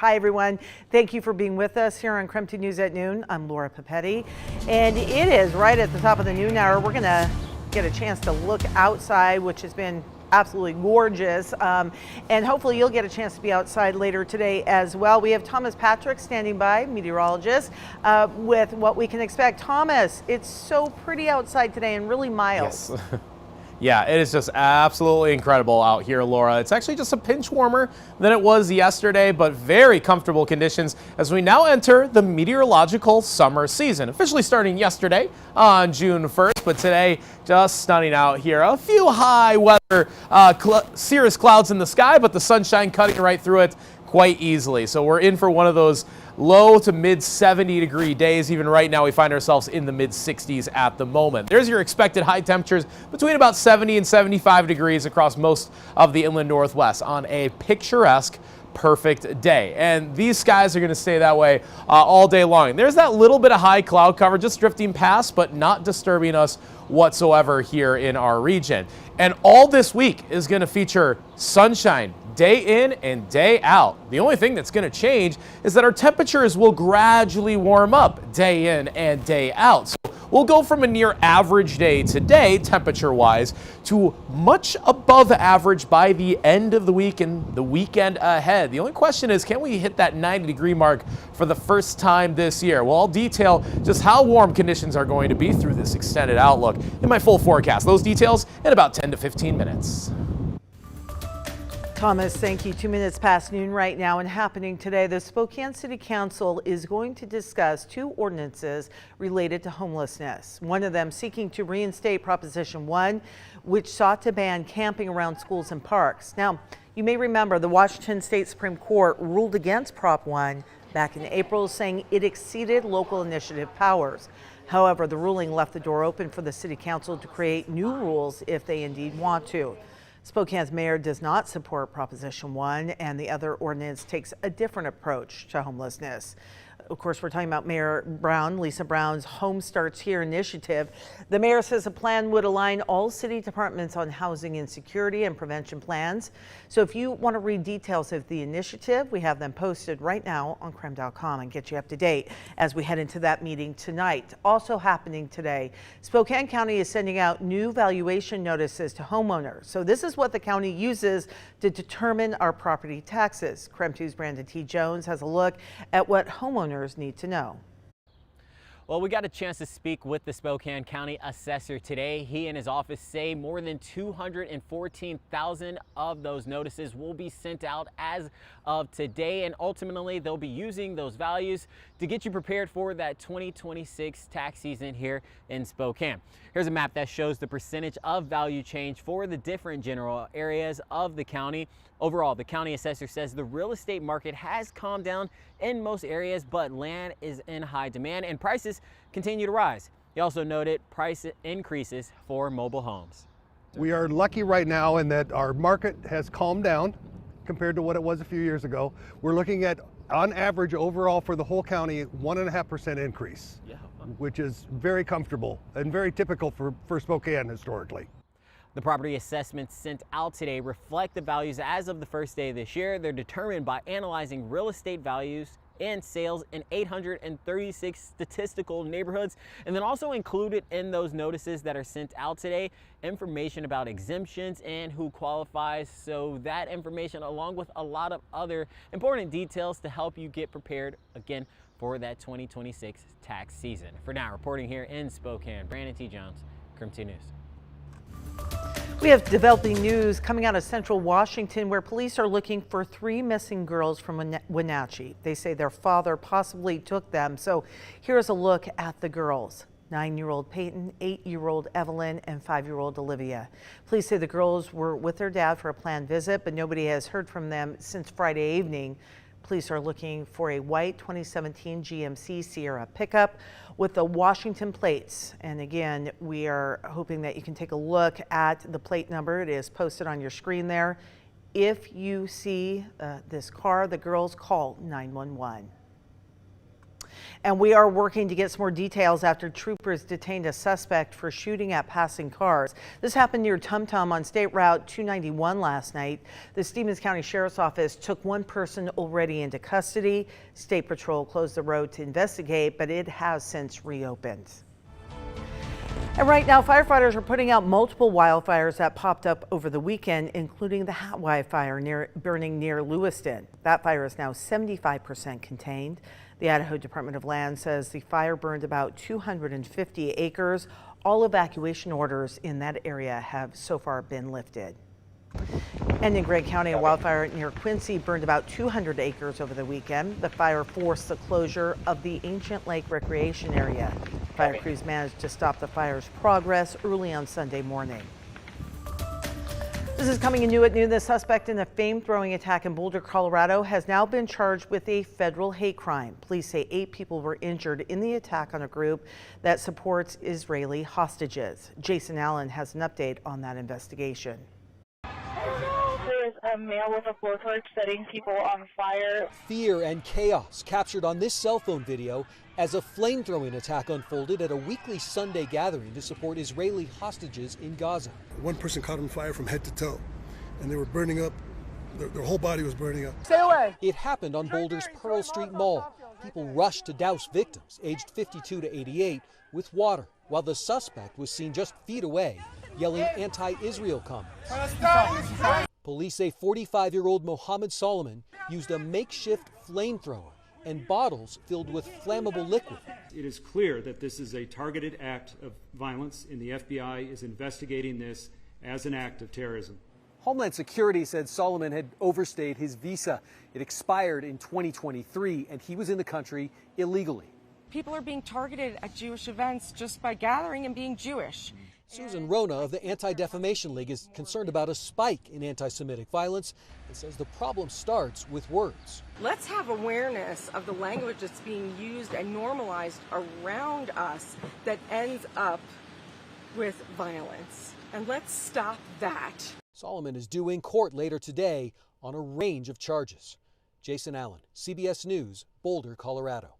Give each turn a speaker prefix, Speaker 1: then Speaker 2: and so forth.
Speaker 1: Hi everyone, thank you for being with us here on KREM 2 News at Noon. I'm Laura Papetti, and it is right at the top of the noon hour. We're gonna get a chance to look outside, which has been absolutely gorgeous, and hopefully you'll get a chance to be outside later today as well. We have Thomas Patrick standing by, meteorologist, with what we can expect. Thomas, it's so pretty outside today and really mild.
Speaker 2: Yes. Yeah, it is just absolutely incredible out here, Laura. It's actually just a pinch warmer than it was yesterday, but very comfortable conditions as we now enter the meteorological summer season, officially starting yesterday on June 1st, but today just stunning out here. A few high weather cirrus clouds in the sky, but the sunshine cutting right through it quite easily. So we're in for one of those low to mid 70-degree days. Even right now we find ourselves in the mid 60s at the moment. There's your expected high temperatures between about 70 and 75 degrees across most of the inland Northwest on a picturesque perfect day. And these skies are going to stay that way all day long. There's that little bit of high cloud cover just drifting past, but not disturbing us whatsoever here in our region. And all this week is going to feature sunshine day in and day out. The only thing that's going to change is that our temperatures will gradually warm up day in and day out. So we'll go from a near average day today, temperature-wise, to much above average by the end of the week and the weekend ahead. The only question is, can we hit that 90-degree mark for the first time this year? Well, I'll detail just how warm conditions are going to be through this extended outlook in my full forecast. Those details in about 10 to 15 minutes.
Speaker 1: Thomas, thank you. 2 minutes past noon right now, and happening today, the Spokane City Council is going to discuss two ordinances related to homelessness. One of them seeking to reinstate Proposition 1, which sought to ban camping around schools and parks. Now, you may remember the Washington State Supreme Court ruled against Prop 1 back in April, saying it exceeded local initiative powers. However, the ruling left the door open for the City Council to create new rules if they indeed want to. Spokane's mayor does not support Proposition 1, and the other ordinance takes a different approach to homelessness. Of course, we're talking about Mayor Brown, Lisa Brown's Home Starts Here initiative. The mayor says the plan would align all city departments on housing insecurity and prevention plans. So if you want to read details of the initiative, we have them posted right now on KREM.com and get you up to date as we head into that meeting tonight. Also happening today, Spokane County is sending out new valuation notices to homeowners. So this is what the county uses to determine our property taxes. KREM 2's Brandon T. Jones has a look at what homeowners need to know.
Speaker 3: Well, we got a chance to speak with the Spokane County assessor today. He and his office say more than 214,000 of those notices will be sent out as of today, and ultimately they'll be using those values to get you prepared for that 2026 tax season here in Spokane. Here's a map that shows the percentage of value change for the different general areas of the county. Overall, the county assessor says the real estate market has calmed down in most areas, but land is in high demand and prices continue to rise. He also noted price increases for mobile homes.
Speaker 4: We are lucky right now in that our market has calmed down compared to what it was a few years ago. We're looking at, on average, overall for the whole county, 1.5% increase, which is very comfortable and very typical for Spokane historically.
Speaker 3: The property assessments sent out today reflect the values as of the first day of this year. They're determined by analyzing real estate values and sales in 836 statistical neighborhoods, and then also included in those notices that are sent out today information about exemptions and who qualifies. So that information, along with a lot of other important details to help you get prepared again for that 2026 tax season. For now, reporting here in Spokane, Brandon T. Jones, KREM 2 News.
Speaker 1: We have developing news coming out of central Washington, where police are looking for 3 missing girls from Wenatchee. They say their father possibly took them. So here's a look at the girls. 9-year-old Peyton, 8-year-old Evelyn, and 5-year-old Olivia. Police say the girls were with their dad for a planned visit, but nobody has heard from them since Friday evening. Police are looking for a white 2017 GMC Sierra pickup with the Washington plates. And again, we are hoping that you can take a look at the plate number. It is posted on your screen there. If you see this car, the girls, call 911. And we are working to get some more details after troopers detained a suspect for shooting at passing cars. This happened near Tum Tum on State Route 291 last night. The Stevens County Sheriff's Office took one person already into custody. State Patrol closed the road to investigate, but it has since reopened. And right now, firefighters are putting out multiple wildfires that popped up over the weekend, including the Hat Wildfire burning near Lewiston. That fire is now 75% contained. The Idaho Department of Land says the fire burned about 250 acres. All evacuation orders in that area have so far been lifted. And in Gregg County, a wildfire near Quincy burned about 200 acres over the weekend. The fire forced the closure of the Ancient Lake Recreation Area. Fire crews managed to stop the fire's progress early on Sunday morning. This is coming in new at noon. The suspect in the flame-throwing attack in Boulder, Colorado has now been charged with a federal hate crime. Police say 8 people were injured in the attack on a group that supports Israeli hostages. Jason Allen has an update on that investigation.
Speaker 5: There is a male with a blowtorch setting people on fire.
Speaker 6: Fear and chaos captured on this cell phone video as a flame-throwing attack unfolded at a weekly Sunday gathering to support Israeli hostages in Gaza.
Speaker 7: One person caught on fire from head to toe, and they were burning up. Their whole body was burning up.
Speaker 6: Stay away! It happened on Boulder's Pearl Street Mall. People rushed to douse victims, aged 52 to 88, with water, while the suspect was seen just feet away, yelling anti-Israel comments. Police say 45-year-old Mohammed Solomon used a makeshift flamethrower and bottles filled with flammable liquid.
Speaker 8: It is clear that this is a targeted act of violence, and the FBI is investigating this as an act of terrorism.
Speaker 6: Homeland Security said Solomon had overstayed his visa. It expired in 2023, and he was in the country illegally.
Speaker 9: People are being targeted at Jewish events just by gathering and being Jewish.
Speaker 6: Susan Rona of the Anti-Defamation League is concerned about a spike in anti-Semitic violence and says the problem starts with words.
Speaker 9: Let's have awareness of the language that's being used and normalized around us that ends up with violence. And let's stop that.
Speaker 6: Solomon is due in court later today on a range of charges. Jason Allen, CBS News, Boulder, Colorado.